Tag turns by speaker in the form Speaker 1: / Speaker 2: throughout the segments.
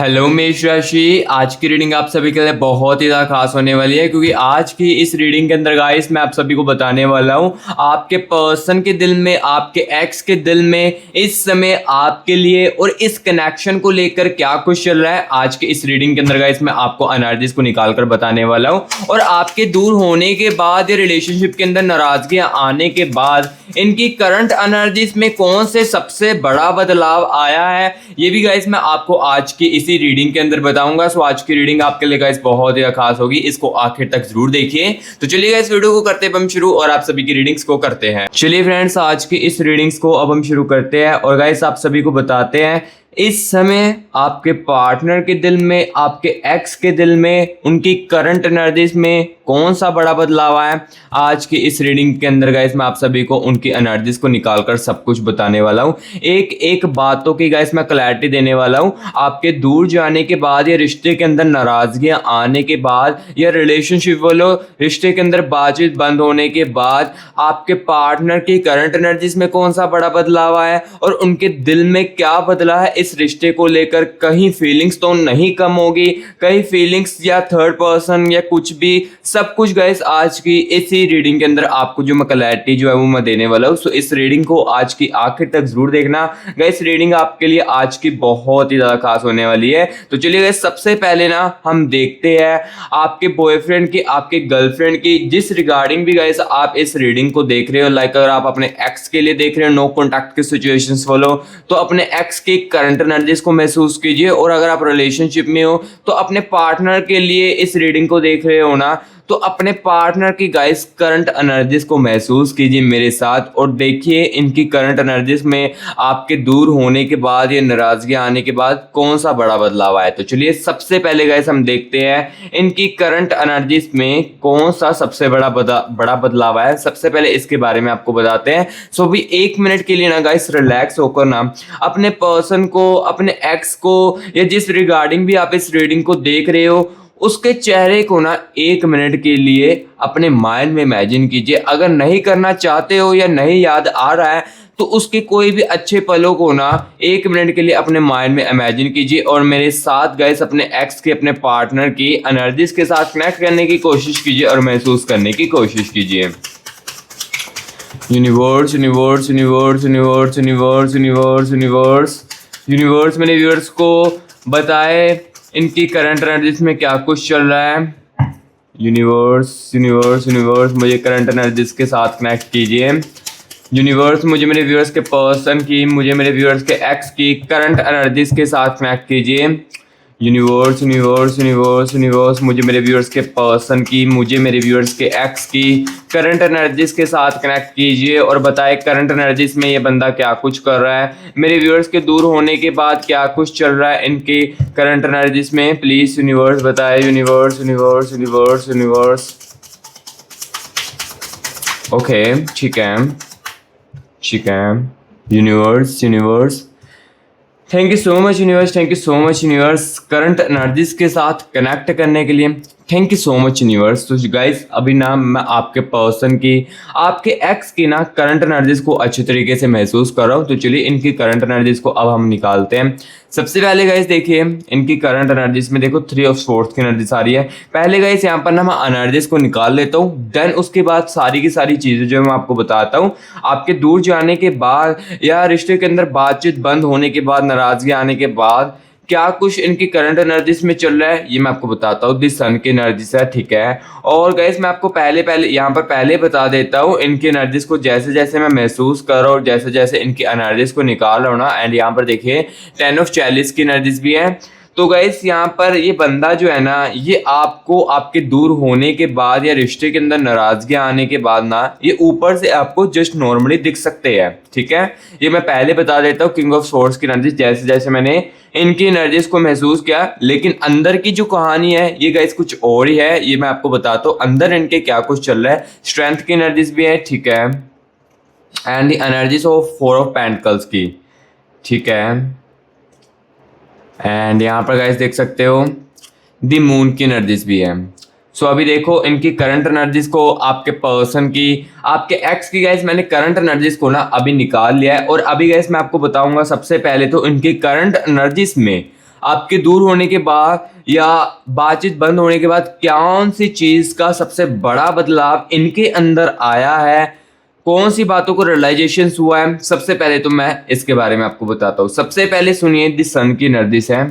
Speaker 1: Hello मेष राशि। आज की रीडिंग आप सभी के लिए बहुत ही ज़्यादा खास होने वाली है, क्योंकि आज की इस रीडिंग के अंदर गाइस मैं आप सभी को बताने वाला हूँ आपके पर्सन के दिल में, आपके एक्स के दिल में इस समय आपके लिए और इस कनेक्शन को लेकर क्या कुछ चल रहा है। आज के इस रीडिंग के अंदर गाइस मैं आपको एनर्जीज को निकाल कर बताने वाला हूँ, और आपके दूर होने के बाद या रिलेशनशिप के अंदर नाराजगियां आने के बाद इनकी करंट एनर्जीज में कौन से सबसे बड़ा बदलाव आया है, ये भी गाइस मैं आपको आज की इसी रीडिंग के अंदर बताऊंगा। सो आज की रीडिंग आपके लिए गाइस बहुत ही खास होगी, इसको आखिर तक जरूर देखिए। तो चलिए गाइस वीडियो को करते हैं हम शुरू और आप सभी की रीडिंग्स को करते हैं। चलिए फ्रेंड्स, आज की इस रीडिंग्स को अब हम शुरू करते हैं और गाइस आप सभी को बताते हैं इस समय आपके पार्टनर के दिल में, आपके एक्स के दिल में, उनकी करंट एनर्जीज में कौन सा बड़ा बदलाव आया है। आज की इस रीडिंग के अंदर गाइस मैं आप सभी को उनकी एनर्जीज को निकालकर सब कुछ बताने वाला हूं। एक एक बातों की गाइस मैं क्लैरिटी देने वाला हूं। आपके दूर जाने के बाद या रिश्ते के अंदर नाराजगियां आने के बाद या रिलेशनशिप वालों रिश्ते के अंदर बातचीत बंद होने के बाद आपके पार्टनर की करंट एनर्जीज में कौन सा बड़ा बदलाव आया है और उनके दिल में क्या बदला है इस रिश्ते को लेकर। कहीं फीलिंग्स तो नहीं कम होगी, कहीं फीलिंग्स या थर्ड पर्सन या कुछ भी, सब कुछ गाइस आज की इसी रीडिंग के अंदर आपको जो मैं क्लैरिटी जो है वो मैं देने वाला हूँ। सो इस रीडिंग को आज की आखिर तक जरूर देखना गाइस। रीडिंग आपके लिए आज की बहुत ही ज्यादा खास होने वाली है। तो चलिए गाइस, सबसे पहले ना हम देखते हैं आपके बॉयफ्रेंड की, आपके गर्लफ्रेंड की, जिस रिगार्डिंग भी गाइस आप इस रीडिंग को देख रहे हो। लाइक अगर आप अपने एक्स के लिए देख रहे हो, नो कॉन्टैक्ट की सिचुएशंस फॉलो, तो अपने एक्स की करंट एनर्जीज को महसूस कीजिए। और अगर आप रिलेशनशिप में हो तो अपने पार्टनर के लिए इस रीडिंग को देख रहे हो ना, तो अपने पार्टनर की गाइस करंट एनर्जीज को महसूस कीजिए मेरे साथ और देखिए इनकी करंट एनर्जीज में आपके दूर होने के बाद या नाराजगी आने के बाद कौन सा बड़ा बदलाव आया। तो चलिए सबसे पहले गाइस हम देखते हैं इनकी करंट एनर्जीज में कौन सा सबसे बड़ा बदलाव आया है। सबसे पहले इसके बारे में आपको बताते हैं। सो भी एक मिनट के लिए ना गाइस रिलैक्स होकर ना अपने पर्सन को, अपने एक्स को, या जिस रिगार्डिंग भी आप इस रीडिंग को देख रहे हो उसके चेहरे को ना एक मिनट के लिए अपने माइंड में इमेजिन कीजिए। अगर नहीं करना चाहते हो या नहीं याद आ रहा है तो उसके कोई भी अच्छे पलों को ना एक मिनट के लिए अपने माइंड में इमेजिन कीजिए और मेरे साथ गाइस अपने एक्स के, अपने पार्टनर की एनर्जीज के साथ कनेक्ट करने की कोशिश कीजिए और महसूस करने की कोशिश कीजिए। Universe universe universe universe universe universe universe universe मेरे व्यूअर्स को बताए इनकी करंट एनर्जीज में क्या कुछ चल रहा है। यूनिवर्स यूनिवर्स यूनिवर्स मुझे करंट एनर्जीज के साथ कनेक्ट कीजिए। यूनिवर्स मुझे मेरे व्यूअर्स के पर्सन की, मुझे मेरे व्यूअर्स के एक्स की करंट एनर्जीज के साथ कनेक्ट कीजिए। यूनिवर्स यूनिवर्स यूनिवर्स यूनिवर्स मुझे मेरे व्यूअर्स के पर्सन की, मुझे मेरे व्यूअर्स के एक्स की करंट एनर्जीज के साथ कनेक्ट कीजिए और बताए करंट एनर्जीज में ये बंदा क्या कुछ कर रहा है, मेरे व्यूअर्स के दूर होने के बाद क्या कुछ चल रहा है इनके करंट एनर्जीज में। प्लीज यूनिवर्स बताए। Universe universe universe universe okay, ठीक है ठीक है। Universe universe thank you so much universe, thank you so much universe current energies के साथ कनेक्ट करने के लिए। Thank you so much universe. तो गाइस अभी ना मैं आपके पर्सन की, आपके एक्स की ना करंट एनर्जीज को अच्छी तरीके से महसूस कर रहा हूँ। तो चलिए इनकी करंट एनर्जीज को अब हम निकालते हैं। सबसे पहले गाइस देखिए इनकी करंट एनर्जीज में देखो 3 ऑफ सोर्स की एनर्जीज आ रही है। पहले गाइस यहाँ पर ना मैं एनर्जीज को निकाल लेता हूँ, देन उसके बाद सारी की सारी चीजें जो मैं आपको बताता हूँ। आपके दूर जाने के बाद या रिश्ते के अंदर बातचीत बंद होने के बाद, नाराजगी आने के बाद क्या कुछ इनकी करंट एनर्जीज में चल रहा है ये मैं आपको बताता हूँ। दिस सन की एनर्जीज है, ठीक है। और गाइस मैं आपको पहले यहाँ पर पहले बता देता हूँ इनकी एनर्जीज को जैसे जैसे मैं महसूस कर रहा हूँ, जैसे जैसे इनकी एनर्जीज को निकाल रहा हूँ ना। एंड यहाँ पर देखिए 10 ऑफ चैलिस की एनर्जीज भी है। तो गाइस यहाँ पर ये बंदा जो है ना, ये आपको आपके दूर होने के बाद या रिश्ते के अंदर नाराजगी आने के बाद ना, ये ऊपर से आपको जस्ट नॉर्मली दिख सकते हैं, ठीक है। ये मैं पहले बता देता हूँ किंग ऑफ सोर्ड्स की एनर्जी जैसे जैसे मैंने इनकी एनर्जीज को महसूस किया, लेकिन अंदर की जो कहानी है ये गाइस कुछ और ही है। ये मैं आपको बताता हूँ अंदर इनके क्या कुछ चल रहा है। स्ट्रेंथ की एनर्जीज भी है, ठीक है। And the energies of 4 of pentacles की, ठीक है। एंड यहाँ पर गाइस देख सकते हो द मून की एनर्जीज भी है। सो अभी देखो इनकी करंट एनर्जीज को, आपके पर्सन की, आपके एक्स की गाइस मैंने करंट एनर्जीज को ना अभी निकाल लिया है। और अभी गाइस मैं आपको बताऊंगा सबसे पहले तो इनकी करंट एनर्जीज में आपके दूर होने के बाद या बातचीत बंद होने के बाद कौन सी चीज का सबसे बड़ा बदलाव इनके अंदर आया है, कौन सी बातों को रियलाइजेशन हुआ है, सबसे पहले तो मैं इसके बारे में आपको बताता हूँ। सबसे पहले सुनिए, द सन की नर्जिस है।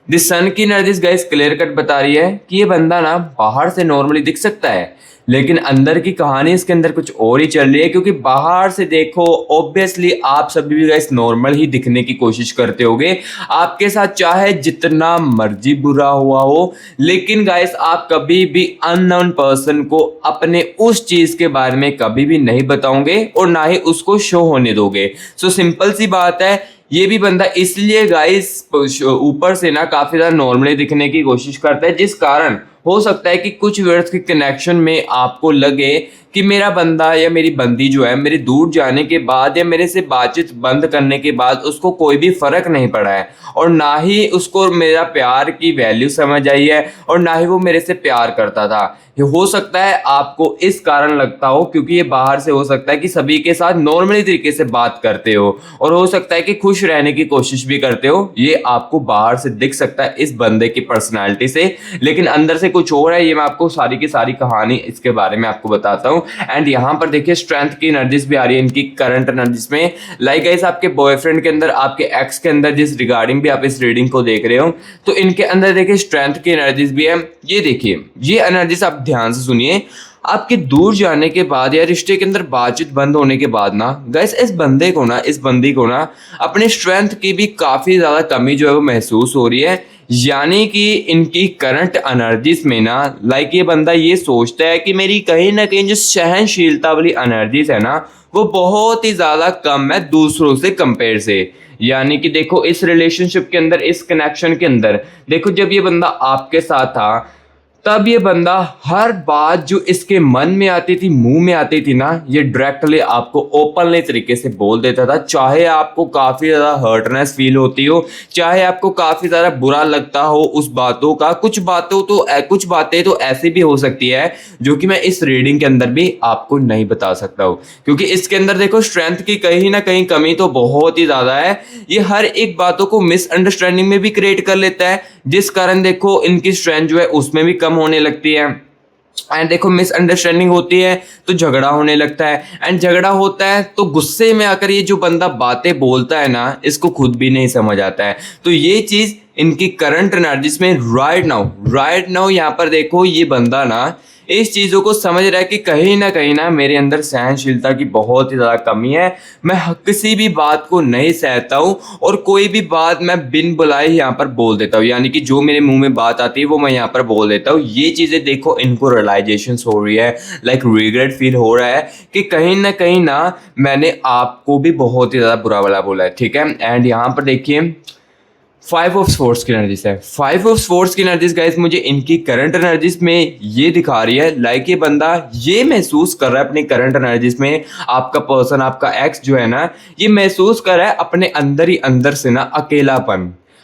Speaker 1: द सन की नर्जिस गाइस क्लियर कट बता रही है कि ये बंदा ना बाहर से नॉर्मली दिख सकता है, लेकिन अंदर की कहानी इसके अंदर कुछ और ही चल रही है। क्योंकि बाहर से देखो ऑब्वियसली आप सभी भी गाइस नॉर्मल ही दिखने की कोशिश करते होगे, आपके साथ चाहे जितना मर्जी बुरा हुआ हो, लेकिन गाइस आप कभी भी अननोन पर्सन को अपने उस चीज के बारे में कभी भी नहीं बताओगे और ना ही उसको शो होने दोगे। सो सिंपल सी बात है, ये भी बंदा इसलिए गाइस ऊपर से ना काफी ज्यादा नॉर्मली दिखने की कोशिश करता है, जिस कारण हो सकता है कि कुछ वर्ड्स के कनेक्शन में आपको लगे कि मेरा बंदा या मेरी बंदी जो है मेरे दूर जाने के बाद या मेरे से बातचीत बंद करने के बाद उसको कोई भी फर्क नहीं पड़ा है, और ना ही उसको मेरा प्यार की वैल्यू समझ आई है, और ना ही वो मेरे से प्यार करता था। ये हो सकता है आपको इस कारण लगता हो क्योंकि ये बाहर से हो सकता है कि सभी के साथ नॉर्मली तरीके से बात करते हो, और हो सकता है कि खुश रहने की कोशिश भी करते हो। ये आपको बाहर से दिख सकता है इस बंदे की पर्सनालिटी से, लेकिन अंदर से कुछ और है। ये मैं आपको सारी की सारी कहानी इसके बारे में आपको बताता हूँ। एंड यहाँ पर देखिए स्ट्रेंथ की एनर्जीज भी आ रही है इनकी करंट एनर्जीज में। लाइक गाइस आपके बॉयफ्रेंड के अंदर, आपके एक्स के अंदर जिस रिगार्डिंग भी आप इस रीडिंग को देख रहे हो, तो इनके अंदर देखिए स्ट्रेंथ की एनर्जीज भी है। ये देखिए, ये एनर्जीज आप ध्यान से सुनिए। आपके दूर जाने के बाद या रिश्ते के अंदर बातचीत बंद होने के बाद ना गाइस इस बंदी को ना अपने स्ट्रेंथ की भी काफी ज्यादा कमी जो है वो महसूस हो रही है। यानी कि इनकी करंट एनर्जीज में ना लाइक ये बंदा ये सोचता है कि मेरी कहीं ना कहीं जो सहनशीलता वाली एनर्जीज है ना वो बहुत ही ज्यादा कम है दूसरों से कंपेयर से। यानी कि देखो इस रिलेशनशिप के अंदर, इस कनेक्शन के अंदर देखो, जब ये बंदा आपके साथ था तब ये बंदा हर बात जो इसके मन में आती थी, मुंह में आती थी ना, ये डायरेक्टली आपको ओपनली तरीके से बोल देता था। चाहे आपको काफी ज्यादा हर्टनेस फील होती हो, चाहे आपको काफी ज्यादा बुरा लगता हो उस बातों का, कुछ बातें तो ऐसी भी हो सकती है जो कि मैं इस रीडिंग के अंदर भी आपको नहीं बता सकता हूँ, क्योंकि इसके अंदर देखो स्ट्रेंथ की कहीं ना कहीं कमी तो बहुत ही ज्यादा है। ये हर एक बातों को मिसअंडरस्टैंडिंग में भी क्रिएट कर लेता है, जिस कारण देखो इनकी स्ट्रेंथ जो है उसमें भी कम होने लगती है। एंड देखो मिसअंडरस्टैंडिंग होती है तो झगड़ा होने लगता है, एंड झगड़ा होता है तो गुस्से में आकर ये जो बंदा बातें बोलता है ना इसको खुद भी नहीं समझ आता है। तो ये चीज इनकी करंट एनर्जीज में राइट नाउ यहाँ पर देखो ये बंदा ना इस चीजों को समझ रहा है कि कहीं ना मेरे अंदर सहनशीलता की बहुत ही ज्यादा कमी है। मैं किसी भी बात को नहीं सहता हूँ और कोई भी बात मैं बिन बुलाए यहाँ पर बोल देता हूँ, यानी कि जो मेरे मुंह में बात आती है वो मैं यहाँ पर बोल देता हूँ। ये चीजें देखो इनको रियलाइजेशन हो रही है, लाइक रिग्रेट फील हो रहा है कि कहीं ना मैंने आपको भी बहुत ही ज्यादा बुरा वाला बोला है, ठीक है। एंड यहाँ पर देखिए 5 ऑफ स्वॉर्ड्स की एनर्जीज है। 5 ऑफ स्वॉर्ड्स की एनर्जीज गाइस मुझे इनकी करंट एनर्जीज में ये दिखा रही है, लाइक ये बंदा ये महसूस कर रहा है अपनी करंट एनर्जीज में, आपका पर्सन, आपका एक्स जो है ना, ये महसूस कर रहा है अपने अंदर ही अंदर से ना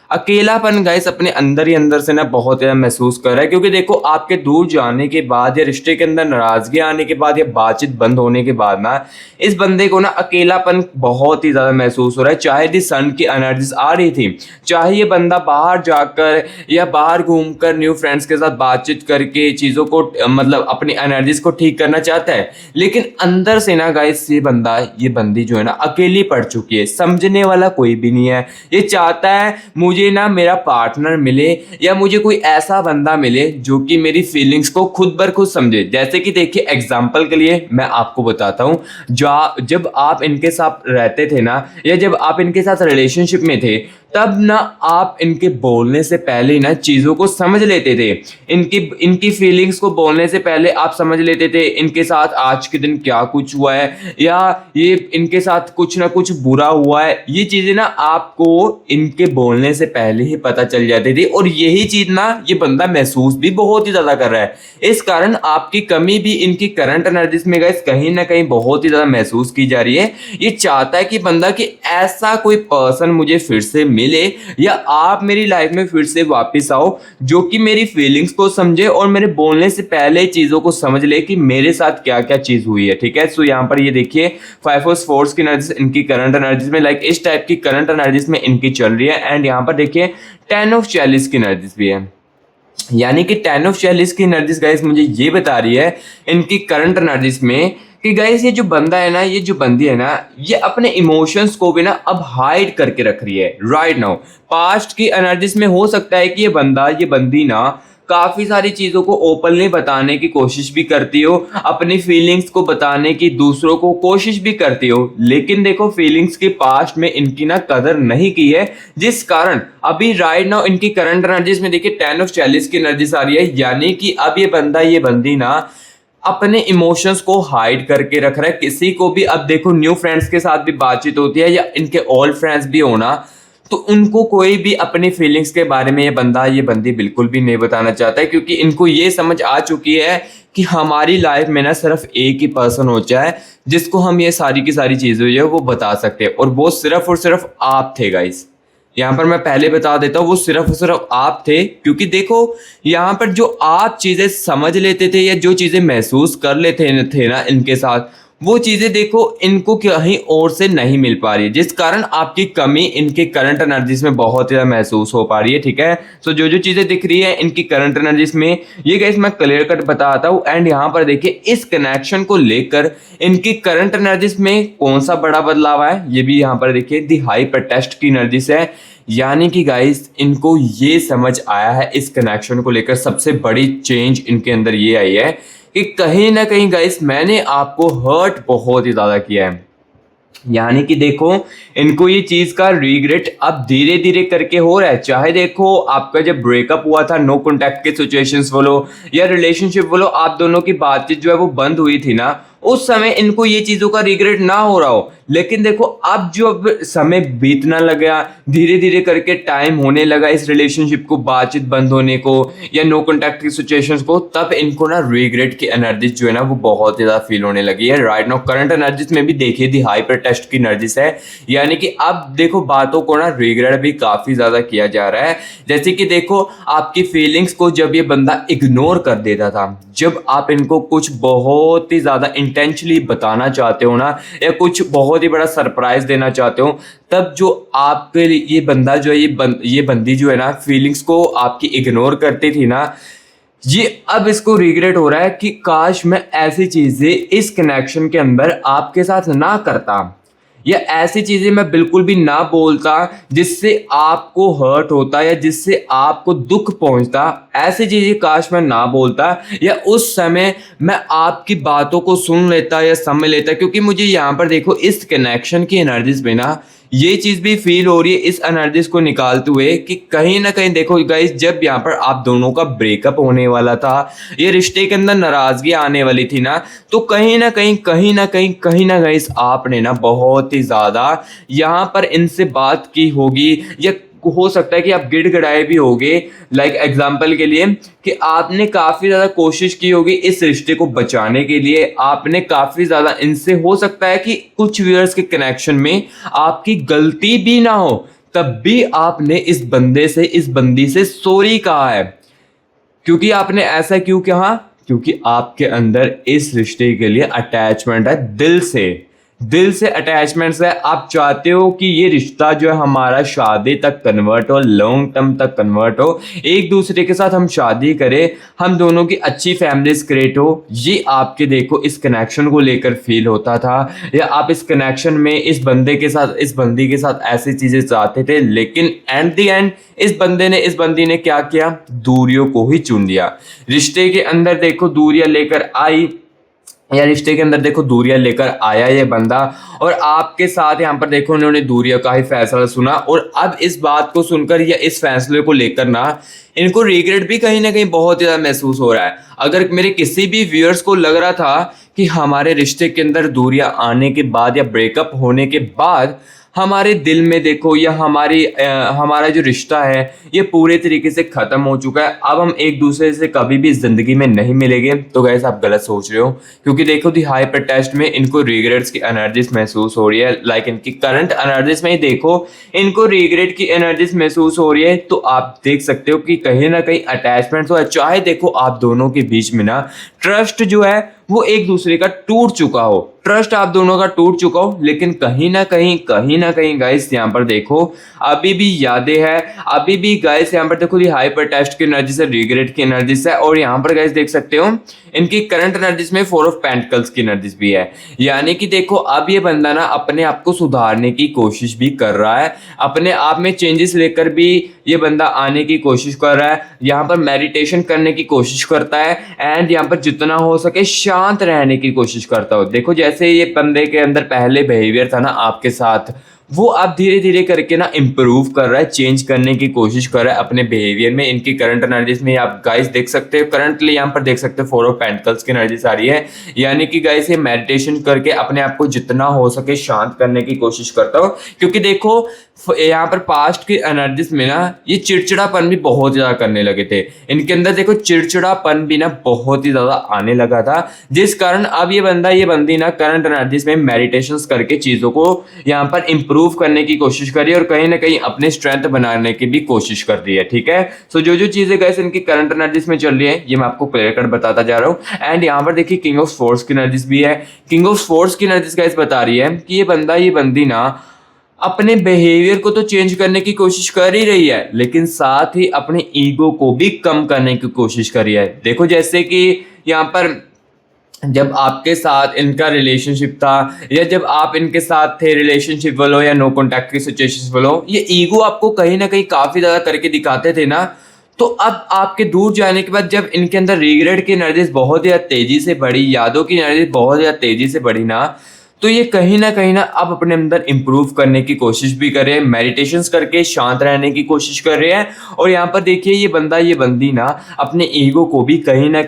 Speaker 1: अकेलापन गाइस अपने अंदर ही अंदर से ना बहुत ज़्यादा महसूस कर रहा है। क्योंकि देखो आपके दूर जाने के बाद या रिश्ते के अंदर नाराजगी आने के बाद या बातचीत बंद होने के बाद ना इस बंदे को ना अकेलापन बहुत ही ज़्यादा महसूस हो रहा है। चाहे दी सन की एनर्जीज आ रही थी, चाहे ये बंदा बाहर जाकर या बाहर घूमकर न्यू फ्रेंड्स के साथ बातचीत करके चीज़ों को मतलब अपनी एनर्जीज को ठीक करना चाहता है, लेकिन अंदर से ना गाइस ये बंदी जो है ना अकेली पड़ चुकी है, समझने वाला कोई भी नहीं है। ये चाहता है मुझे ना मेरा पार्टनर मिले या मुझे कोई ऐसा बंदा मिले जो कि मेरी फीलिंग्स को खुद बर खुद समझे। जैसे कि देखिए एग्जांपल के लिए मैं आपको बताता हूँ, जब आप इनके साथ रहते थे ना या जब आप इनके साथ रिलेशनशिप में थे, तब ना आप इनके बोलने से पहले ना चीज़ों को समझ लेते थे। इनकी फीलिंग्स को बोलने से पहले आप समझ लेते थे इनके साथ आज के दिन क्या कुछ हुआ है या ये इनके साथ कुछ ना कुछ बुरा हुआ है। ये चीज़ें ना आपको इनके बोलने से पहले ही पता चल जाती थी, और यही चीज़ ना ये बंदा महसूस भी बहुत ही ज़्यादा कर रहा है। इस कारण आपकी कमी भी इनकी करंट एनर्जीज में गाइस कहीं ना कहीं बहुत ही ज़्यादा महसूस की जा रही है। ये चाहता है कि बंदा कि ऐसा कोई पर्सन मुझे फिर से मिले या आप मेरी लाइफ में फिर से वापस आओ, जो कि मेरी फीलिंग्स को समझे और मेरे बोलने से पहले चीज़ों को समझ ले कि मेरे साथ क्या क्या चीज़ हुई है। ठीक है, सो यहाँ पर ये देखिए 5 ऑफ स्पोर्ट्स की एनर्जीज इनकी करंट एनर्जीज में लाइक इस टाइप की करंट एनर्जीज में इनकी चल रही है। एंड यहाँ पर देखिए 10 ऑफ चैलिस की एनर्जीज भी है, यानी कि 10 ऑफ चैलिस की एनर्जीज गाइस मुझे ये बता रही है इनकी करंट एनर्जीज में कि गाइस ये जो बंदा है ना, ये जो बंदी है ना, ये अपने इमोशंस को भी ना अब हाइड करके रख रही है राइट नाउ। पास्ट की एनर्जीज में हो सकता है कि ये बंदा ये बंदी ना काफी सारी चीजों को ओपनली बताने की कोशिश भी करती हो, अपनी फीलिंग्स को बताने की दूसरों को कोशिश भी करती हो, लेकिन देखो फीलिंग्स के पास्ट में इनकी ना कदर नहीं की है, जिस कारण अभी राइट नाउ इनकी करंट एनर्जीज में देखिए 10 ऑफ चैलिस की एनर्जीज आ रही है, यानी कि अब ये बंदा ये बंदी ना अपने इमोशंस को हाइड करके रख रहा है। किसी को भी अब देखो न्यू फ्रेंड्स के साथ भी बातचीत होती है या इनके ओल्ड फ्रेंड्स भी होना, तो उनको कोई भी अपनी फीलिंग्स के बारे में ये बंदा ये बंदी बिल्कुल भी नहीं बताना चाहता है, क्योंकि इनको ये समझ आ चुकी है कि हमारी लाइफ में ना सिर्फ एक ही पर्सन होता है जिसको हम ये सारी की सारी चीजें जो है वो बता सकते हैं, और वो सिर्फ और सिर्फ आप थे गाइस। यहाँ पर मैं पहले बता देता हूँ वो सिर्फ और सिर्फ आप थे, क्योंकि देखो यहाँ पर जो आप चीजें समझ लेते थे या जो चीजें महसूस कर लेते थे ना इनके साथ, वो चीजें देखो इनको कहीं और से नहीं मिल पा रही है, जिस कारण आपकी कमी इनके करंट एनर्जीज में बहुत ज़्यादा महसूस हो पा रही है। ठीक है, सो जो जो चीजें दिख रही है इनकी करंट एनर्जीज में ये गाइस मैं क्लियर कट बताता हूँ। एंड यहाँ पर देखिए इस कनेक्शन को लेकर इनकी करंट एनर्जीज में कौन सा बड़ा बदलाव है, ये भी यहाँ पर देखिए दी हाई प्रोटेस्ट की एनर्जीज है, यानी कि गाइस इनको ये समझ आया है इस कनेक्शन को लेकर सबसे बड़ी चेंज इनके अंदर ये आई है कि कहीं ना कहीं गाइस मैंने आपको हर्ट बहुत ही ज्यादा किया है, यानी कि देखो इनको ये चीज का रिग्रेट अब धीरे धीरे करके हो रहा है। चाहे देखो आपका जब ब्रेकअप हुआ था, नो कॉन्टैक्ट के सिचुएशंस बोलो या रिलेशनशिप बोलो, आप दोनों की बातचीत जो है वो बंद हुई थी ना, उस समय इनको ये चीजों का रिग्रेट ना हो रहा हो, लेकिन देखो अब जो अब समय बीतना लगा, धीरे धीरे करके टाइम होने लगा इस रिलेशनशिप को बातचीत बंद होने को या नो कॉन्टैक्ट की सिचुएशंस को, तब इनको ना रिग्रेट की एनर्जीज जो है ना वो बहुत ज्यादा फील होने लगी है। राइट नाउ करंट एनर्जीज में भी देखिए दी हाइपर टेस्ट की एनर्जीज है, यानी कि अब देखो बातों को ना रिग्रेट भी काफी ज्यादा किया जा रहा है। जैसे कि देखो आपकी फीलिंग्स को जब ये बंदा इग्नोर कर देता था, जब आप इनको कुछ बहुत ही ज्यादा इंटेंशनली बताना चाहते हो ना या कुछ बहुत ही बड़ा सरप्राइज देना चाहते हो, तब जो आपके ये बंदा जो है ये बंदी जो है ना फीलिंग्स को आपकी इग्नोर करती थी ना, ये अब इसको रिग्रेट हो रहा है कि काश मैं ऐसी चीजें इस कनेक्शन के अंदर आपके साथ ना करता या ऐसी चीजें मैं बिल्कुल भी ना बोलता जिससे आपको हर्ट होता या जिससे आपको दुख पहुंचता, ऐसी चीजें काश मैं ना बोलता या उस समय मैं आपकी बातों को सुन लेता या समझ लेता। क्योंकि मुझे यहाँ पर देखो इस कनेक्शन की एनर्जीज में ना ये चीज भी फील हो रही है इस एनर्जीज को निकालते हुए कि कहीं ना कहीं देखो गाइस, जब यहाँ पर आप दोनों का ब्रेकअप होने वाला था, ये रिश्ते के अंदर नाराजगी आने वाली थी ना, तो कहीं ना कहीं गाइस आपने ना बहुत ही ज्यादा यहाँ पर इनसे बात की होगी या हो सकता है कि आप गिड़गिड़ाए भी होगे, लाइक एग्जाम्पल के लिए कि आपने काफी ज्यादा कोशिश की होगी इस रिश्ते को बचाने के लिए, आपने काफी ज्यादा इनसे हो सकता है कि कुछ व्यूअर्स के कनेक्शन में आपकी गलती भी ना हो, तब भी आपने इस बंदे से इस बंदी से सॉरी कहा है। क्योंकि आपने ऐसा क्यों कहा? क्योंकि आपके अंदर इस रिश्ते के लिए अटैचमेंट है, दिल से अटैचमेंट है। आप चाहते हो कि ये रिश्ता जो है हमारा शादी तक कन्वर्ट हो, लॉन्ग टर्म तक कन्वर्ट हो, एक दूसरे के साथ हम शादी करें, हम दोनों की अच्छी फैमिलीज क्रिएट हो। ये आपके देखो इस कनेक्शन को लेकर फील होता था, या आप इस कनेक्शन में इस बंदे के साथ इस बंदी के साथ ऐसी चीजें चाहते थे, लेकिन एट द एंड इस बंदी ने क्या किया? दूरियों को ही चुन लिया। रिश्ते के अंदर देखो दूरियां लेकर आई या रिश्ते के अंदर देखो दूरियां लेकर आया ये बंदा, और आपके साथ यहाँ पर देखो उन्होंने दूरियां का ही फैसला सुना, और अब इस बात को सुनकर या इस फैसले को लेकर ना इनको रिग्रेट भी कहीं ना कहीं बहुत ज़्यादा महसूस हो रहा है। अगर मेरे किसी भी व्यूअर्स को लग रहा था कि हमारे रिश्ते के अंदर दूरियां आने के बाद या ब्रेकअप होने के बाद हमारे दिल में देखो या हमारा जो रिश्ता है ये पूरे तरीके से ख़त्म हो चुका है। अब हम एक दूसरे से कभी भी ज़िंदगी में नहीं मिलेंगे। तो गैस आप गलत सोच रहे हो, क्योंकि देखो दी हाइपर टेस्ट में इनको रिग्रेट्स की एनर्जीज महसूस हो रही है। लाइक इनकी करंट एनर्जीज में ही देखो इनको रिग्रेट की एनर्जीज महसूस हो रही है। तो आप देख सकते हो कि कहीं ना कहीं अटैचमेंट हो, चाहे देखो आप दोनों के बीच में ना ट्रस्ट जो है वो एक दूसरे का टूट चुका हो, ट्रस्ट आप दोनों का टूट चुका हो, लेकिन कहीं ना कहीं गाइस यहाँ पर देखो अभी भी यादें हैं, अभी भी गाइस यहाँ पर देखो ये हाइपर टेस्ट की एनर्जी से रिग्रेट की एनर्जी से। और यहाँ पर गाइस देख सकते हो इनकी करंट एनर्जीज में 4 ऑफ पेंटिकल्स की एनर्जीज भी है। यानी कि देखो अब ये बंदा ना अपने आप को सुधारने की कोशिश भी कर रहा है, अपने आप में चेंजेस लेकर भी ये बंदा आने की कोशिश कर रहा है। यहाँ पर मेडिटेशन करने की कोशिश करता है एंड यहाँ पर जितना हो सके शांत रहने की कोशिश करता हो। देखो जैसे ये बंदे के अंदर पहले बिहेवियर था ना आपके साथ, वो अब धीरे धीरे करके ना इम्प्रूव कर रहा है, चेंज करने की कोशिश कर रहा है अपने बिहेवियर में। इनकी करंट एनर्जीज में आप गाइस देख सकते हो, करंटली यहाँ पर देख सकते हो 4 ऑफ पेंटिकल्स की एनर्जीज आ रही है। यानी कि गाइस ये मेडिटेशन करके अपने आप को जितना हो सके शांत करने की कोशिश करता हो, क्योंकि देखो यहाँ पर पास्ट की एनर्जीज में ना ये चिड़चिड़ापन भी बहुत ज्यादा करने लगे थे। इनके अंदर देखो चिड़चिड़ापन भी ना बहुत ही ज्यादा आने लगा था, जिस कारण अब ये बंदी ना करंट एनर्जीज में मेडिटेशन करके चीजों को यहाँ पर इम्प्रूव करने की कोशिश करी और कहीं ना कहीं अपने स्ट्रेंथ बनाने की भी कोशिश कर रही है। ठीक है, सो जो चीजें गाइस इनकी करंट एनर्जीज में चल रही है ये मैं आपको क्लियर कट बताता जा रहा हूँ। एंड यहाँ पर देखिए किंग ऑफ स्वॉर्ड्स की एनर्जीज भी है। किंग ऑफ स्वॉर्ड्स की एनर्जीज गाइस बता रही है कि ये बंदी ना अपने बिहेवियर को तो चेंज करने की कोशिश कर ही रही है, लेकिन साथ ही अपने ईगो को भी कम करने की कोशिश कर रही है। देखो जैसे कि यहाँ पर जब आपके साथ इनका रिलेशनशिप था या जब आप इनके साथ थे रिलेशनशिप वालों या नो कॉन्टैक्ट की सिचुएशंस वालों, ये ईगो आपको कहीं ना कहीं काफी ज्यादा करके दिखाते थे ना। तो अब आपके दूर जाने के बाद जब इनके अंदर रिग्रेट की एनर्जीज बहुत ज्यादा तेजी से बढ़ी, यादों की एनर्जी बहुत ज्यादा तेजी से बढ़ी ना, तो ये कहीं ना अब अपने अंदर इम्प्रूव करने की कोशिश भी कर रहे हैं, मेडिटेशंस करके शांत रहने की कोशिश कर रहे हैं। और यहाँ पर देखिए ये बंदी ना अपने ईगो को भी कहीं ना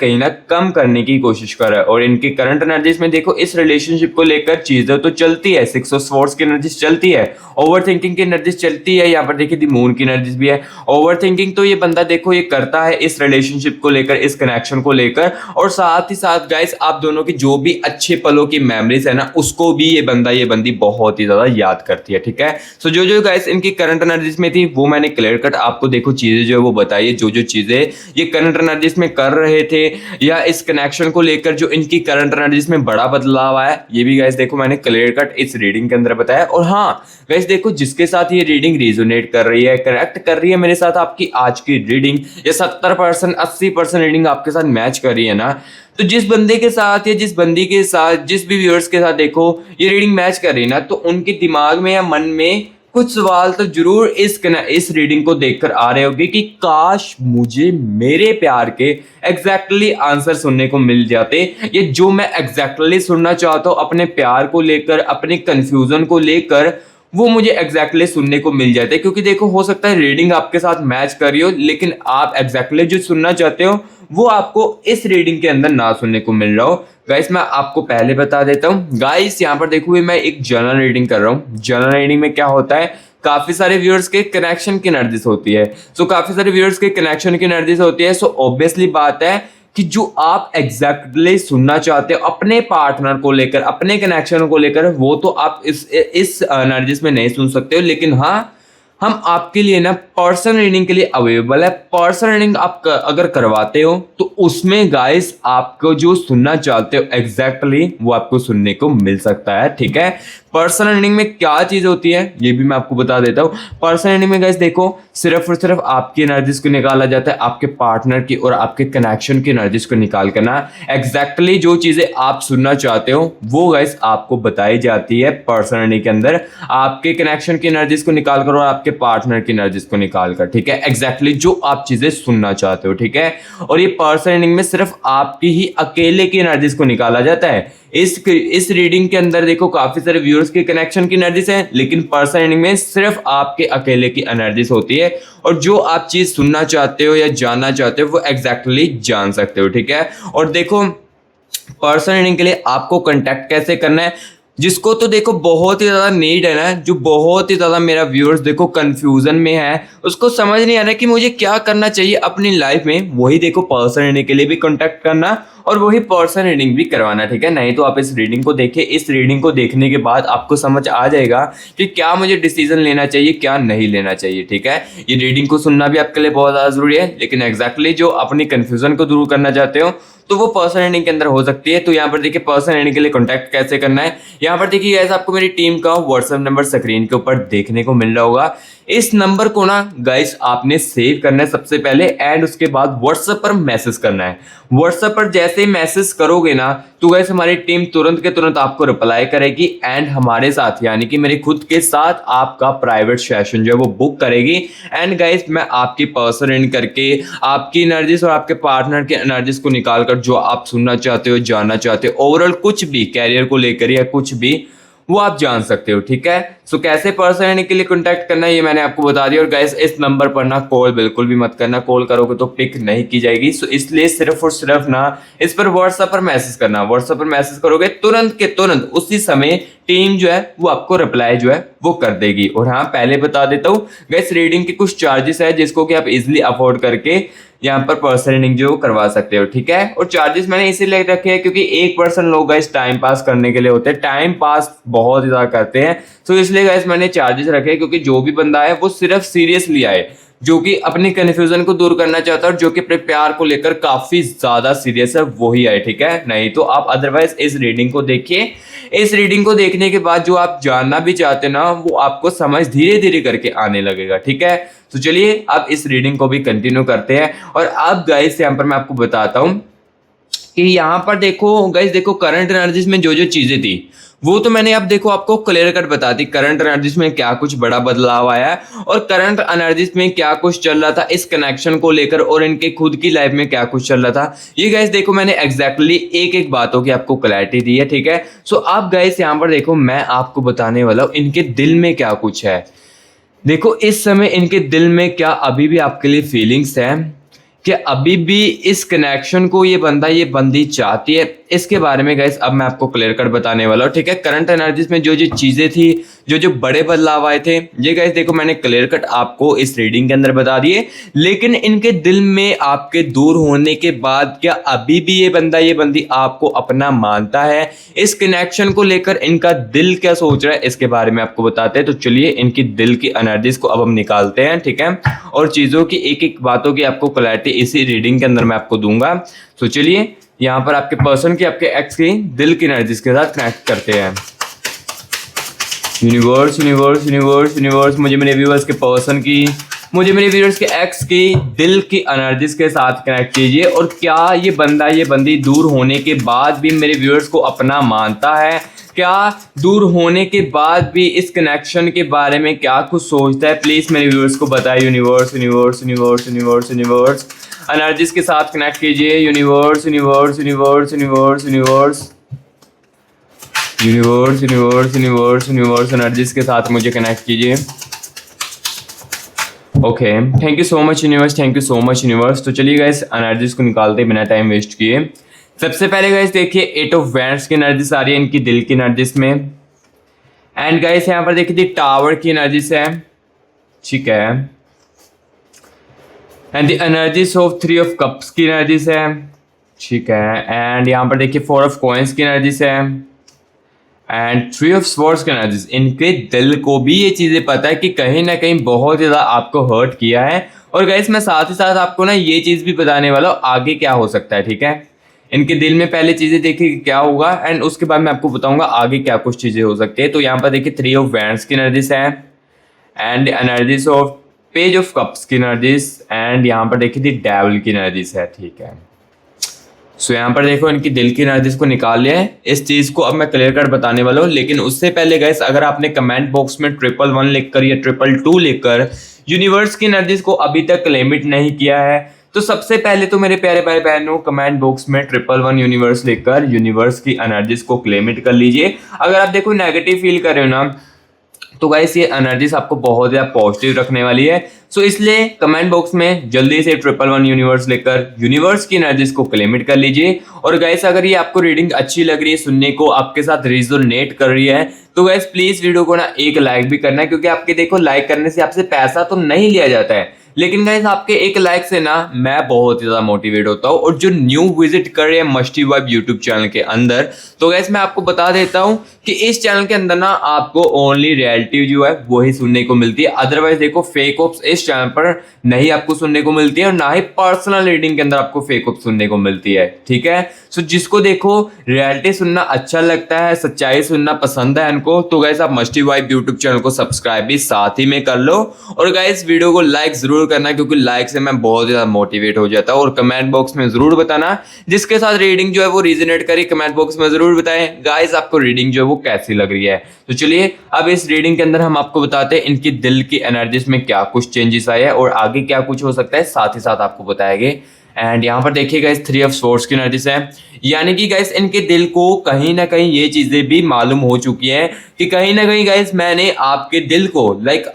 Speaker 1: कम करने की कोशिश कर रहा है। और इनकी करंट एनर्जीज में देखो इस रिलेशनशिप को लेकर चीजें तो चलती है, 6 ऑफ स्वॉर्ड्स की एनर्जीज चलती है, ओवर थिंकिंग की एनर्जीज चलती है। यहाँ पर देखिए दी मून की एनर्जीज भी है। ओवर थिंकिंग तो ये बंदा देखो ये करता है इस रिलेशनशिप को लेकर, इस कनेक्शन को लेकर, और साथ ही साथ गाइस आप दोनों की जो भी अच्छे पलों की मेमोरीज है ना उसको भी ये बंदी बहुत ही ज्यादा याद करती है। ठीक है, सो जो गाइस इनकी करंट एनर्जीज में थी वो मैंने क्लियर कट आपको देखो चीजें जो है वो बताई है, जो चीजें ये करंट एनर्जीज में कर रहे थे या इस कनेक्शन को लेकर जो इनकी करंट एनर्जीज में बड़ा बदलाव आया, ये भी गाइस देखो मैंने क्लियर कट इस रीडिंग के अंदर बताया। और हाँ गाइस देखो जिसके साथ ये रीडिंग रिजोनेट कर रही है, कनेक्ट कर रही है मेरे साथ, आपकी आज की रीडिंग ये 70% 80% रीडिंग आपके साथ मैच कर रही है ना, तो जिस बंदे के साथ या जिस बंदी के साथ जिस भी व्यूअर्स के साथ देखो ये रीडिंग मैच कर रही है ना, तो उनके दिमाग में या मन में कुछ सवाल तो जरूर इस रीडिंग को देखकर आ रहे होंगे कि काश मुझे मेरे प्यार के एग्जैक्टली आंसर सुनने को मिल जाते, ये जो मैं एग्जैक्टली सुनना चाहता हूँ अपने प्यार को लेकर, अपने कंफ्यूजन को लेकर, वो मुझे एग्जैक्टली सुनने को मिल जाते। क्योंकि देखो हो सकता है रीडिंग आपके साथ मैच कर रही हो, लेकिन आप एग्जैक्टली जो सुनना चाहते हो वो आपको इस रीडिंग के अंदर ना सुनने को मिल रहा हो। गाइस मैं आपको पहले बता देता हूँ गाइस, यहाँ पर देखो मैं एक जनरल रीडिंग कर रहा हूँ। जनरल रीडिंग में क्या होता है, काफी सारे व्यूअर्स के कनेक्शन की एनर्जीज होती है। सो काफी सारे व्यूअर्स के कनेक्शन की एनर्जीज होती है। सो ऑब्वियसली बात है कि जो आप एग्जैक्टली सुनना चाहते हो अपने पार्टनर को लेकर, अपने कनेक्शन को लेकर, वो तो आप इस एनर्जीज में नहीं सुन सकते हो, लेकिन हाँ हम आपके लिए ना पर्सनल रीडिंग के लिए अवेलेबल है। पर्सनल रीडिंग आप अगर करवाते हो तो उसमें गाइस आपको जो सुनना चाहते हो एग्जैक्टली वो आपको सुनने को मिल सकता है। ठीक है, पर्सनल रीडिंग में क्या चीज होती है ये भी मैं आपको बता देता हूँ। पर्सनल रीडिंग में गाइस देखो सिर्फ और सिर्फ आपकी एनर्जीज को निकाला जाता है, आपके पार्टनर की और आपके कनेक्शन की एनर्जीज को निकाल कर ना एग्जैक्टली जो चीजें आप सुनना चाहते हो वो गाइस आपको बताई जाती है पर्सनल रीडिंग के अंदर, आपके कनेक्शन की एनर्जीज को निकाल कर और आपके पार्टनर की एनर्जीज को निकाल कर। ठीक है, एग्जैक्टली जो आप चीजें सुनना चाहते हो। ठीक है, और ये पर्सनल रीडिंग में सिर्फ आपकी ही अकेले की एनर्जीज को निकाला जाता है। इस रीडिंग के अंदर देखो काफी सारे व्यूअर्स के कनेक्शन की एनर्जीज है, लेकिन पर्सनल रीडिंग में सिर्फ आपके अकेले की एनर्जीज होती है, और जो आप चीज सुनना चाहते हो या जानना चाहते हो वो एग्जैक्टली जान सकते हो। ठीक है, और देखो पर्सनल रीडिंग के लिए आपको कांटेक्ट कैसे करना है, जिसको तो देखो बहुत ही ज़्यादा नीड है ना, जो बहुत ही ज़्यादा मेरा व्यूअर्स देखो कंफ्यूजन में है, उसको समझ नहीं आ रहा कि मुझे क्या करना चाहिए अपनी लाइफ में, वही देखो पर्सन रीडिंग के लिए भी कॉन्टैक्ट करना और वही पर्सन रीडिंग भी करवाना, ठीक है। नहीं तो आप इस रीडिंग को देखिए, इस रीडिंग को देखने के बाद आपको समझ आ जाएगा कि क्या मुझे डिसीजन लेना चाहिए, क्या नहीं लेना चाहिए, ठीक है। ये रीडिंग को सुनना भी आपके लिए बहुत ज़्यादा ज़रूरी है, लेकिन एग्जैक्टली जो अपनी कन्फ्यूजन को दूर करना चाहते हो तो वो पर्सन रीडिंग के अंदर हो सकती है। तो यहाँ पर देखिए पर्सन रीडिंग के लिए कॉन्टैक्ट कैसे करना है, यहाँ पर देखिए गाइस आपको मेरी टीम का व्हाट्सएप नंबर स्क्रीन के ऊपर देखने को मिल रहा होगा। इस नंबर को ना गाइस आपने सेव करना है सबसे पहले, एंड उसके बाद व्हाट्सएप पर मैसेज करना है। व्हाट्सएप पर जैसे ही मैसेज करोगे ना तो गाइस हमारी टीम तुरंत के तुरंत आपको रिप्लाई करेगी, एंड हमारे साथ यानी कि मेरे खुद के साथ आपका प्राइवेट सेशन जो है वो बुक करेगी। एंड गाइस मैं आपकी पर्सन रीडिंग करके आपकी एनर्जीज और आपके पार्टनर के एनर्जीज को निकाल कर जो आप सुनना चाहते हो, जानना चाहते हो, ओवरऑल कुछ भी कैरियर को लेकर या कुछ भी, वो आप जान सकते हो, ठीक है। सो कैसे पर्सन रीडिंग के लिए कांटेक्ट करना है ये मैंने आपको बता दिया। और गाइस इस नंबर पर ना कॉल बिल्कुल भी मत करना, कॉल करोगे तो पिक नहीं की जाएगी। सो इसलिए सिर्फ और सिर्फ ना इस पर व्हाट्सएप पर मैसेज करना। व्हाट्सएप पर मैसेज करोगे तुरंत के तुरंत उसी समय टीम जो है वो आपको रिप्लाई जो है वो कर देगी। और हाँ पहले बता देता हूँ गाइस, रीडिंग के कुछ चार्जेस है जिसको कि आप इजिली अफोर्ड करके यहाँ पर पर्सन रीडिंग जो करवा सकते हो, ठीक है। और चार्जेस मैंने इसीलिए रखे हैं क्योंकि एक पर्सन लोग गाइस टाइम पास करने के लिए होते हैं, टाइम पास बहुत ज्यादा करते हैं। तो इसलिए गाइस मैंने चार्जेस रखे हैं क्योंकि जो भी बंदा है वो सिर्फ सीरियसली आए, जो कि अपनी कन्फ्यूजन को दूर करना चाहता है और जो कि अपने प्यार को लेकर काफी ज्यादा सीरियस है वही आए, ठीक है। नहीं तो आप अदरवाइज इस रीडिंग को देखिए। इस रीडिंग को देखने के बाद जो आप जानना भी चाहते ना वो आपको समझ धीरे धीरे करके आने लगेगा, ठीक है। तो चलिए अब इस रीडिंग को भी कंटिन्यू करते हैं। और अब गाइस यहाँ पर मैं आपको बताता हूँ कि यहाँ पर देखो गाइस, देखो करंट एनर्जीज में जो जो चीजें थी वो तो मैंने अब देखो आपको क्लियर कट बता दी। करंट एनर्जीज में क्या कुछ बड़ा बदलाव आया है और करंट एनर्जीज में क्या कुछ चल रहा था इस कनेक्शन को लेकर, और इनके खुद की लाइफ में क्या कुछ चल रहा था, ये गाइस देखो मैंने एग्जैक्टली एक एक बातों की आपको क्लैरिटी दी है, ठीक है। सो अब गाइस यहाँ पर देखो मैं आपको बताने वाला हूँ इनके दिल में क्या कुछ है। देखो इस समय इनके दिल में क्या अभी भी आपके लिए फीलिंग्स है, कि अभी भी इस कनेक्शन को ये बंदा ये बंदी चाहती है, इसके बारे में गाइस अब मैं आपको क्लियर कट बताने वाला हूँ, ठीक है। करंट एनर्जीज में जो जो चीजें थी, जो जो बड़े बदलाव आए थे, ये गाइस देखो मैंने क्लियर कट आपको इस रीडिंग के अंदर बता दिए। लेकिन इनके दिल में आपके दूर होने के बाद क्या अभी भी ये बंदा ये बंदी आपको अपना मानता है, इस कनेक्शन को लेकर इनका दिल क्या सोच रहा है इसके बारे में आपको बताते हैं। तो चलिए इनकी दिल की एनर्जीज को अब हम निकालते हैं, ठीक है। और चीजों की एक एक बातों की आपको क्लैरिटी इसी रीडिंग के अंदर मैं आपको दूंगा। तो चलिए यहाँ पर आपके पर्सन की, आपके एक्स की दिल की एनर्जीज के साथ कनेक्ट करते हैं। यूनिवर्स यूनिवर्स यूनिवर्स यूनिवर्स मुझे मेरे व्यूअर्स के पर्सन की, मुझे मेरे व्यूअर्स के एक्स की दिल की एनर्जीज के साथ कनेक्ट कीजिए। और क्या ये बंदा ये बंदी दूर होने के बाद भी मेरे व्यूअर्स को अपना मानता है, क्या दूर होने के बाद भी इस कनेक्शन के बारे में क्या कुछ सोचता है, प्लीज मेरे व्यूअर्स को बताइए। Universe universe universe universe universe energies के साथ कनेक्ट कीजिए। Universe universe universe universe universe universe universe universe universe energies के साथ मुझे कनेक्ट कीजिए। Okay, thank you so much universe, thank you so much universe. तो चलिए गाइस एनर्जीज को निकालते बिना टाइम वेस्ट किए। सबसे पहले गाइस देखिए 8 ऑफ वैंड्स की एनर्जीज आ रही है इनकी दिल की एनर्जीज में। एंड गाइस यहाँ पर देखिए टावर की एनर्जीज है, ठीक है। And the energies of 3 of cups की एनर्जीज है, ठीक है। एंड यहाँ पर देखिए 4 ऑफ कॉइंस की एनर्जीज है एंड 3 ऑफ स्वॉर्ड्स की एनर्जीज। इनके दिल को भी ये चीजें पता है कि कहीं ना कहीं बहुत ज्यादा आपको हर्ट किया है। और गाइस मैं साथ ही साथ आपको ना ये चीज भी बताने वाला हूँ आगे क्या हो सकता है, ठीक है। इनके दिल में पहले चीजें देखिए कि क्या होगा एंड उसके बाद मैं आपको बताऊंगा आगे क्या कुछ चीजें हो सकती है। तो यहाँ पर देखिए 3 ऑफ वैंड्स की एनर्जीज है and energies of page of cups की एनर्जीज। एंड यहाँ पर देखिए दी डेविल की एनर्जीज है, ठीक है। सो यहाँ पर देखो इनकी दिल की एनर्जीज को निकाल लिया है। इस चीज को अब मैं क्लियर कट बताने वाला हूँ, लेकिन उससे पहले गाइस अगर आपने कमेंट बॉक्स में 111 लिखकर या 222 लिखकर यूनिवर्स की एनर्जीज को अभी तक क्लेमिट नहीं किया है, तो सबसे पहले तो मेरे प्यारे भाई बहनों कमेंट बॉक्स में 111 यूनिवर्स लिखकर यूनिवर्स की एनर्जीज को क्लेमिट कर लीजिए। अगर आप देखो नेगेटिव फील कर रहे हो ना, तो गाइस ये एनर्जीज आपको बहुत ज़्यादा पॉजिटिव रखने वाली है। सो इसलिए कमेंट बॉक्स में जल्दी से 111 यूनिवर्स लेकर यूनिवर्स की एनर्जीज को क्लेमिट कर लीजिए। और गाइस अगर ये आपको रीडिंग अच्छी लग रही है, सुनने को आपके साथ रिजोनेट कर रही है, तो गाइस प्लीज वीडियो को ना एक लाइक भी करना है, क्योंकि आपके देखो लाइक करने से आपसे पैसा तो नहीं लिया जाता है, लेकिन गाइस आपके एक लाइक से ना मैं बहुत ही ज्यादा मोटिवेट होता हूँ। और जो न्यू विजिट कर रहे हैं मस्टी वाइब यूट्यूब चैनल के अंदर, तो गाइस मैं आपको बता देता हूँ कि इस चैनल के अंदर ना आपको ओनली रियलिटी जो है वही सुनने को मिलती है। अदरवाइज देखो फेक ऑप्स इस चैनल पर नहीं आपको सुनने को मिलती है, और ना ही पर्सनल रीडिंग के अंदर आपको फेक ऑप्स सुनने को मिलती है, ठीक है। सो जिसको देखो रियलिटी सुनना अच्छा लगता है, सच्चाई सुनना पसंद है इनको, तो गाइस आप मस्टी वाइब यूट्यूब चैनल को सब्सक्राइब भी साथ ही में कर लो। और गाइस वीडियो को लाइक जरूर करना, क्योंकि लाइक से मैं बहुत ज्यादा मोटिवेट हो जाता हूँ। और कमेंट बॉक्स में जरूर बताना जिसके साथ रीडिंग जो है वो रिजोनेट करी, कमेंट बॉक्स में जरूर बताएं गाइस आपको रीडिंग जो है वो कैसी लग रही है। तो चलिए अब इस रीडिंग के अंदर हम आपको बताते हैं इनकी दिल की एनर्जीज में क्या कुछ चेंजेस आए हैं और आगे क्या कुछ हो सकता है, साथ ही साथ आपको बताएंगे। एंड यहाँ पर देखिए गाइस 3 ऑफ स्वॉर्ड्स की एनर्जीज है, यानी कि गाइस इनके दिल को कहीं ना कहीं ये चीजें भी मालूम हो चुकी हैं कि कहीं ना कहीं गाइस मैंने आपके दिल को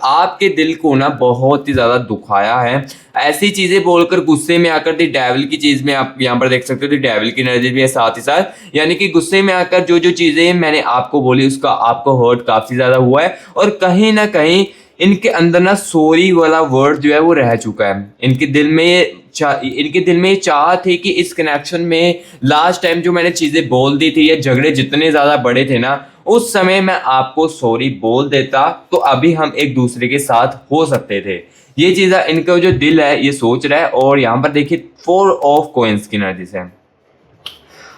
Speaker 1: आपके दिल को ना बहुत ही ज्यादा दुखाया है। ऐसी चीजें बोलकर गुस्से में आकर दी डेविल की चीज में आप यहाँ पर देख सकते हो, डेविल की एनर्जी भी है साथ ही साथ, यानी कि गुस्से में आकर जो जो चीजें मैंने आपको बोली उसका आपको हर्ट काफी ज्यादा हुआ है। और कहीं ना कहीं इनके अंदर ना सॉरी वाला वर्ड जो है वो रह चुका है। इनके दिल में ये चाह थी कि इस कनेक्शन में लास्ट टाइम जो मैंने चीजें बोल दी थी, या झगड़े जितने ज्यादा बड़े थे ना, उस समय मैं आपको सॉरी बोल देता तो अभी हम एक दूसरे के साथ हो सकते थे। ये चीज़ इनका जो दिल है ये सोच रहा है। और यहाँ पर देखिए 4 ऑफ कॉइंस की एनर्जीज है।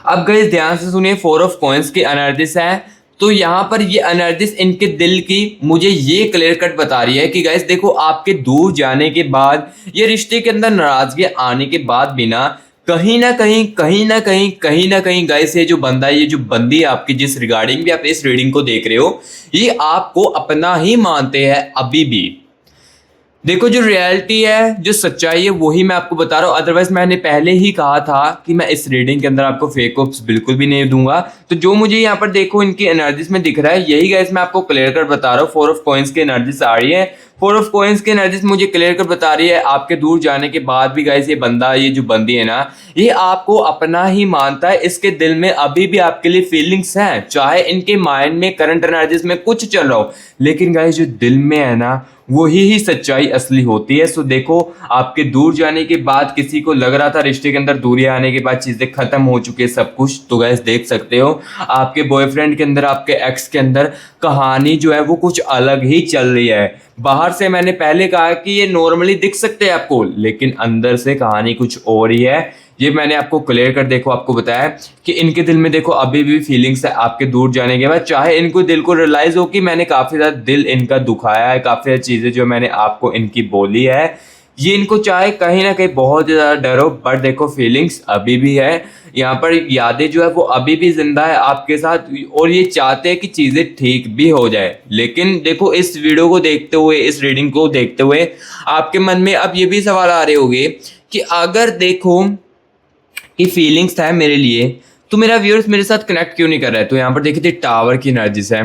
Speaker 1: अब गाइस ध्यान से सुनिए, 4 ऑफ कॉइंस की एनर्जीज है, तो यहाँ पर ये एनर्जीज इनके दिल की मुझे ये क्लियर कट बता रही है कि गाइस देखो आपके दूर जाने के बाद, ये रिश्ते के अंदर नाराजगी आने के बाद भी ना कहीं ना कहीं गाइस ये जो बंदा है, ये जो बंदी है आपकी, जिस रिगार्डिंग भी आप इस रीडिंग को देख रहे हो, ये आपको अपना ही मानते हैं अभी भी। देखो जो रियलिटी है, जो सच्चाई है, वही मैं आपको बता रहा हूँ। अदरवाइज मैंने पहले ही कहा था कि मैं इस रीडिंग के अंदर आपको फेक ऑप्स बिल्कुल भी नहीं दूंगा। तो जो मुझे यहाँ पर देखो इनकी एनर्जीज में दिख रहा है, यही गाइस मैं आपको क्लियर कर बता रहा हूँ। 4 ऑफ कॉइंस की एनर्जीज आ रही है, 4 ऑफ कॉइंस की एनर्जीज मुझे क्लियर कर बता रही है आपके दूर जाने के बाद भी गाइस ये बंदा, ये जो बंदी है ना, ये आपको अपना ही मानता है। इसके दिल में अभी भी आपके लिए फीलिंग्स हैं, चाहे इनके माइंड में करंट एनर्जीज में कुछ चल रहा हो, लेकिन गाइस जो दिल में है ना वही ही सच्चाई असली होती है। सो देखो आपके दूर जाने के बाद किसी को लग रहा था रिश्ते के अंदर दूरी आने के बाद चीजें खत्म हो चुकी है सब कुछ, तो गाइस देख सकते हो आपके बॉयफ्रेंड के अंदर, आपके एक्स के अंदर कहानी जो है वो कुछ अलग ही चल रही है। बाहर से मैंने पहले कहा कि ये नॉर्मली दिख सकते हैं आपको, लेकिन अंदर से कहानी कुछ और ही है। ये मैंने आपको क्लियर कर देखो आपको बताया कि इनके दिल में देखो अभी भी फीलिंग्स है आपके दूर जाने के बाद, चाहे इनको दिल को रियलाइज हो कि मैंने काफी ज्यादा दिल इनका दुखाया है, काफी ज्यादा चीजें जो मैंने आपको इनकी बोली है, ये इनको चाहे कहीं ना कहीं बहुत ज्यादा डर हो, बट देखो फीलिंग्स अभी भी है यहाँ पर, यादें जो है वो अभी भी जिंदा है आपके साथ, और ये चाहते हैं कि चीजें ठीक भी हो जाए। लेकिन देखो इस वीडियो को देखते हुए, इस रीडिंग को देखते हुए आपके मन में अब ये भी सवाल आ रहे होंगे कि अगर देखो कि फीलिंग्स था मेरे लिए, तो मेरा व्यूअर्स मेरे साथ कनेक्ट क्यों नहीं कर रहा है। तो यहाँ पर देखिए टावर की एनर्जीज है,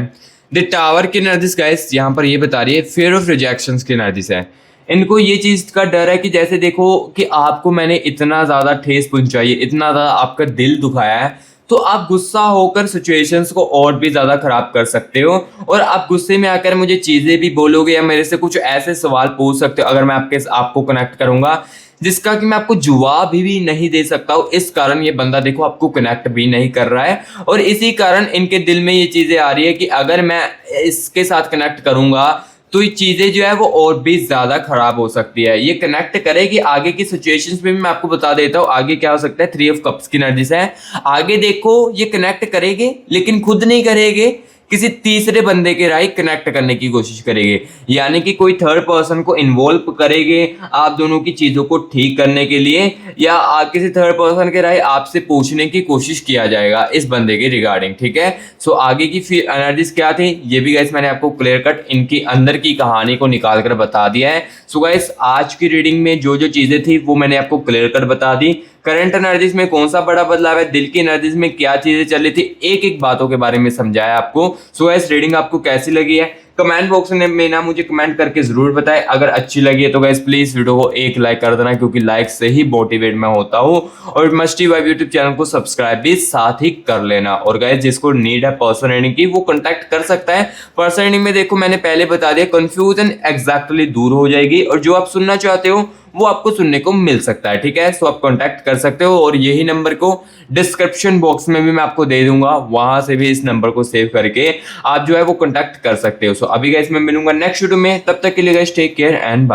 Speaker 1: द टावर की एनर्जीज गाइस यहाँ पर ये बता रही है फियर ऑफ रिजेक्शंस की एनर्जीज है। इनको ये चीज का डर है कि जैसे देखो कि आपको मैंने इतना ज्यादा ठेस पहुंचाई है, इतना ज्यादा आपका दिल दुखाया है, तो आप गुस्सा होकर सिचुएशंस को और भी ज्यादा खराब कर सकते हो, और आप गुस्से में आकर मुझे चीजें भी बोलोगे या मेरे से कुछ ऐसे सवाल पूछ सकते हो अगर मैं आपको कनेक्ट करूंगा, जिसका कि मैं आपको जवाब भी नहीं दे सकता हूँ। इस कारण ये बंदा देखो आपको कनेक्ट भी नहीं कर रहा है, और इसी कारण इनके दिल में ये चीजें आ रही है कि अगर मैं इसके साथ कनेक्ट करूंगा तो ये चीजें जो है वो और भी ज्यादा खराब हो सकती है। ये कनेक्ट करेगी आगे की सिचुएशंस में भी मैं आपको बता देता हूँ आगे क्या हो सकता है। 3 ऑफ कप्स की एनर्जी है, आगे देखो ये कनेक्ट करेंगे लेकिन खुद नहीं करेंगे, किसी तीसरे बंदे के राय कनेक्ट करने की कोशिश करेंगे, यानी कि कोई थर्ड पर्सन को इन्वॉल्व करेंगे आप दोनों की चीजों को ठीक करने के लिए, या किसी थर्ड पर्सन के राय आपसे पूछने की कोशिश किया जाएगा इस बंदे के रिगार्डिंग, ठीक है। सो आगे की फिर एनर्जीज क्या थी ये भी गाइस मैंने आपको क्लियर कट इनकी अंदर की कहानी को निकाल कर बता दिया है। सो गाइस आज की रीडिंग में जो जो चीजें थी वो मैंने आपको क्लियर कट बता दी। करंट एनर्जीज में कौन सा बड़ा बदलाव है, दिल की एनर्जीज में क्या चीजें चल रही थी, एक एक बातों के बारे में समझाया आपको। सो गाइस रीडिंग आपको कैसी लगी है कमेंट बॉक्स में ना मुझे कमेंट करके जरूर बताएं। अगर अच्छी लगी है तो गाइस प्लीज वीडियो को एक लाइक कर देना, क्योंकि लाइक से ही मोटिवेट मैं होता हूँ। और मस्टी वाइब यूट्यूब चैनल को सब्सक्राइब भी साथ ही कर लेना। और गाइस जिसको नीड है पर्सनल ट्रेनिंग की वो कांटेक्ट कर सकता है। पर्सनल ट्रेनिंग में देखो मैंने पहले बता दिया, कंफ्यूजन एग्जैक्टली दूर हो जाएगी और जो आप सुनना चाहते हो वो आपको सुनने को मिल सकता है। ठीक है, सो आप कांटेक्ट कर सकते हो और यही नंबर को डिस्क्रिप्शन बॉक्स में भी मैं आपको दे दूंगा, वहां से भी इस नंबर को सेव करके आप जो है वो कांटेक्ट कर सकते हो। सो अभी गाइस मैं मिलूंगा नेक्स्ट वीडियो में, तब तक के लिए guys take care and bye.